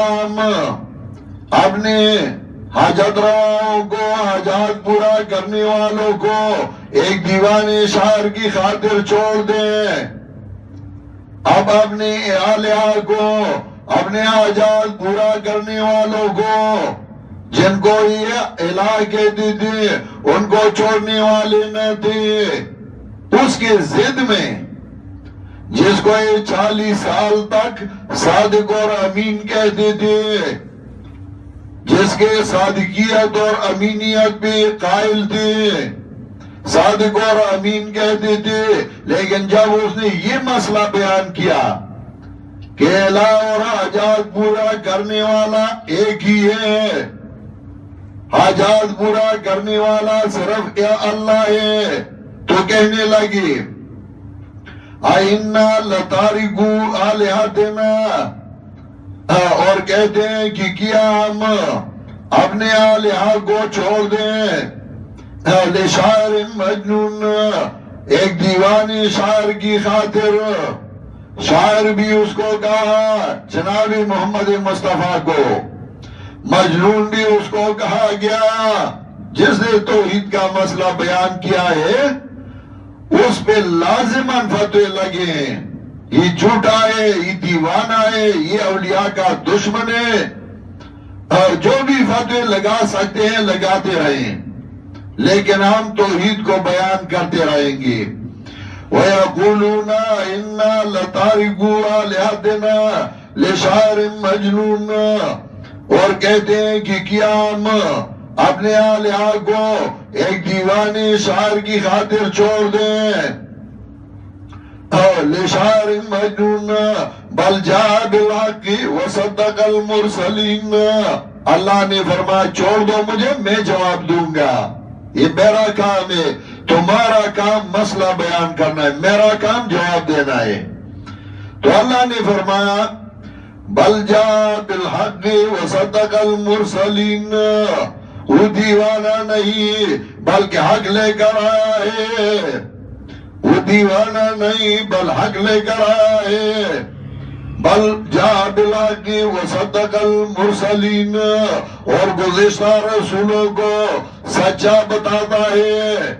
ہم اپنے حاجت رواؤں کو، حاجات پورا کرنے والوں کو ایک دیوانے شاعر کی خاطر چھوڑ دیں. اب اپنے آلیہ کو، اپنے حاجات پورا کرنے والوں کو، جن کو یہ الہ کہتی تھی، ان کو چھوڑنے والے نہ تھے. اس کے ضد میں جس کو یہ 40 سال تک صادق اور امین کہتے تھے، جس کے صادقیت اور امینیت پہ قائل تھے، صادق اور امین کہتے تھے، لیکن جب اس نے یہ مسئلہ بیان کیا کہ الہ اور حاجات پورا کرنے والا ایک ہی ہے، حاجات پورا کرنے والا صرف کیا اللہ ہے، تو کہنے لگی اَإِنَّا لَتَارِكُو آلِهَتِنَا، اور کہتے ہیں کہ کیا ہم اپنے آلیہ کو چھوڑ دیں لشاعر مجنون، ایک دیوانی شاعر کی خاطر. شاعر بھی اس کو کہا جناب محمد مصطفیٰ کو، مجنون بھی اس کو کہا گیا. جس نے توحید کا مسئلہ بیان کیا ہے اس پہ لازماً فتوے لگے ہیں، یہ جھوٹا ہے، یہ دیوانہ ہے، یہ اولیاء کا دشمن ہے. اور جو بھی فتوے لگا سکتے ہیں لگاتے رہیں، لیکن ہم توحید کو بیان کرتے رہیں گے. وَيَقُولُونَ إِنَّا لَتَارِكُو آلِهَتِنَا لِشَاعِرٍ مَجْنُونٍ، اور کہتے ہیں کہ کیا ہم اپنے آلیہ کو ایک دیوانی شاعر کی خاطر چھوڑ دیں. لشاعر مجنون بل جاء بالحق وصدق المرسلین. اللہ نے فرمایا چھوڑ دو مجھے، میں جواب دوں گا. یہ میرا کام ہے، تمہارا کام مسئلہ بیان کرنا ہے، میرا کام جواب دینا ہے. تو اللہ نے فرمایا بل جاء بالحق وصدق المرسلین، وہ دیوانہ نہیں بلکہ حق لے کر آیا ہے، وہ دیوانہ نہیں بل حق لے کر آیا ہے. بل جاء بالحق وصدق المرسلین، اور گزشتہ رسولوں کو سچا بتاتا ہے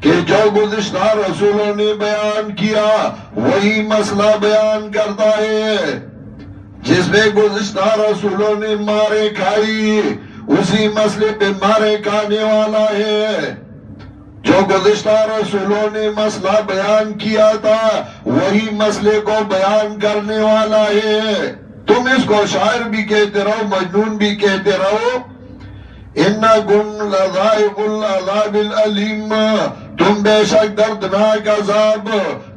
کہ جو گزشتہ رسولوں نے بیان کیا وہی مسئلہ بیان کرتا ہے. جس میں گزشتہ رسولوں نے مارے کھائی اسی مسئلے پہ مارے کھانے والا ہے. جو گزشتہ رسولوں نے مسئلہ بیان کیا تھا وہی مسئلے کو بیان کرنے والا ہے. تم اس کو شاعر بھی کہتے رہو، مجنون بھی کہتے رہو. اِنَّكُمْ لَذَائِقُو الْعَذَابِ الْأَلِيمِ، تم بے شک دردناک عذاب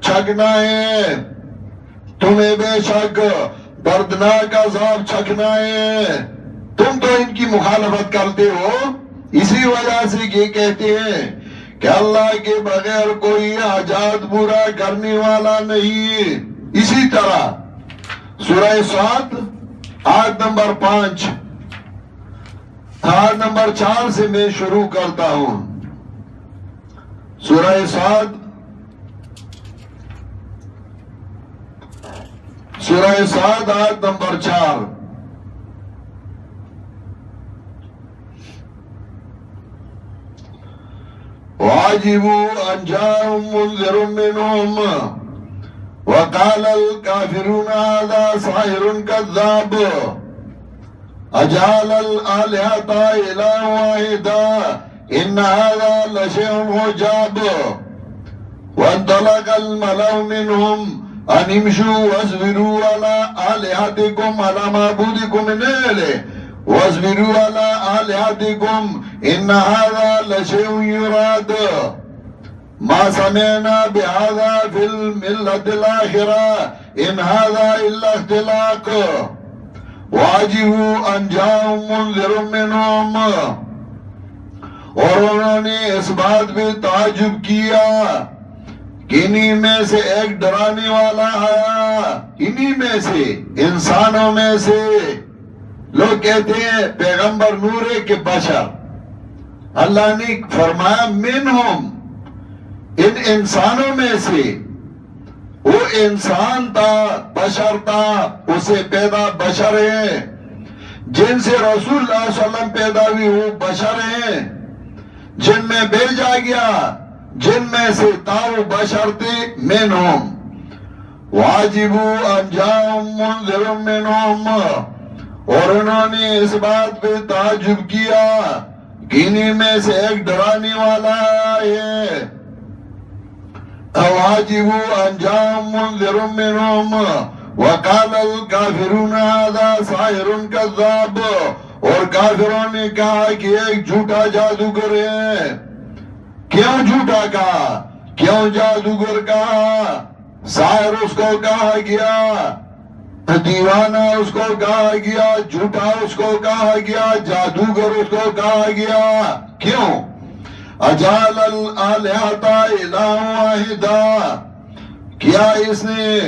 چکھنا ہے، تمہیں بے شک دردناک عذاب چکھنا ہے. تم تو ان کی مخالفت کرتے ہو، اسی وجہ سے یہ کہتے ہیں کہ اللہ کے بغیر کوئی حاجات پورا کرنے والا نہیں. اسی طرح سورہ صاد آیت نمبر 5، آیت نمبر 4 سے میں شروع کرتا ہوں. سورہ صاد، سورہ صاد آیت نمبر 4. وَعَجِبُوا أَن جَاءَهُم مُنذِرٌ مِّنْهُمْ وَقَالَ الْكَافِرُونَ هَذَا سَاحِرٌ كَذَّابٌ أَجَعَلَ الْآلِهَةَ إِلَٰهًا وَاحِدًا إِنَّ هَٰذَا لَشَيْءٌ عُجَابٌ وَانطَلَقَ الْمَلَأُ مِنْهُمْ أَنِ امْشُوا وَاصْبِرُوا عَلَىٰ آلِهَتِكُمْ عَلَىٰ مَعْبُودِكُمْ مِنْ دُونِهِ وَاصْبِرُوا عَلَىٰ آلِهَتِكُمْ إِنَّ هَٰذَا لَشَيْءٌ يُرَادُ مَا سَمِعْنَا بِهَٰذَا فِي الْمِلَّةِ الْآخِرَةِ إِنْ هَٰذَا إِلَّا اخْتِلَاقٌ وَعَجِبُوا أَن جَاءَهُم مُنذِرٌ مِّنْهُمْ، اور انہوں نے اس بات پہ تعجب کیا کہ انہی میں سے ایک ڈرانے والا آیا، انہی میں سے انسانوں میں سے. لوگ کہتے ہیں پیغمبر نور ہے کہ بشر. اللہ نے فرمایا منہم، ان انسانوں میں سے. وہ انسان تھا، بشر تھا، اسے پیدا بشر ہے. جن سے رسول اللہ صلی اللہ علیہ وسلم پیدا ہوئی وہ بشر ہیں جن میں بھیجا گیا، جن میں سے تاؤ بشر تھے منہم واجبو انجام منذر منہم، اور انہوں نے اس بات پہ تعجب کیا کہ انہی میں سے ایک ڈرانے والا ہے۔ واجبو انجام منذر منہم وقال الکافرون ھذا ساحر کذاب، اور کافروں نے کہا کہ ایک جھوٹا جادوگر ہے۔ کیوں جھوٹا کہا؟ کیوں جادوگر کہا؟ ساحر اس کو کہا گیا، دیوانہ اس کو کہا گیا، جھوٹا اس کو کہا گیا، جادوگر اس کو کہا گیا۔ کیوں؟ اجعل الآلہۃ الہا واحدا، کیا اس نے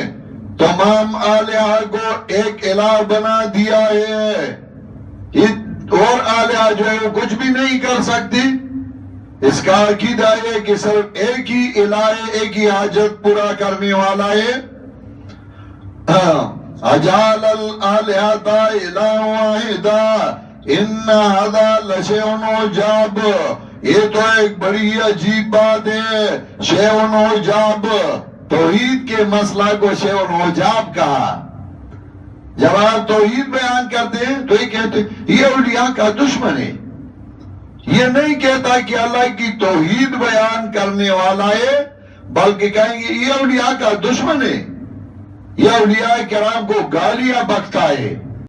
تمام آلہہ کو ایک الہ بنا دیا ہے؟ اور آلہہ جو ہے وہ کچھ بھی نہیں کر سکتی۔ اس کا عقیدہ ہے کہ صرف ایک ہی الہ ہے، ایک ہی حاجت پورا کرنے والا ہے۔ اجعل الآلہۃ الہا واحدا ان ھذا لشیء عجاب، یہ تو ایک بڑی عجیب بات ہے۔ شیء عجاب، توحید کے مسئلہ کو شیء عجاب کہا۔ جب آپ توحید بیان کرتے ہیں تو یہ کہتے ہیں یہ اولیاء کا دشمن ہے۔ یہ نہیں کہتا کہ اللہ کی توحید بیان کرنے والا ہے، بلکہ کہیں گے یہ اولیاء کا دشمن ہے، یہ اولیاء کرام کو گالیاں بکتا ہے۔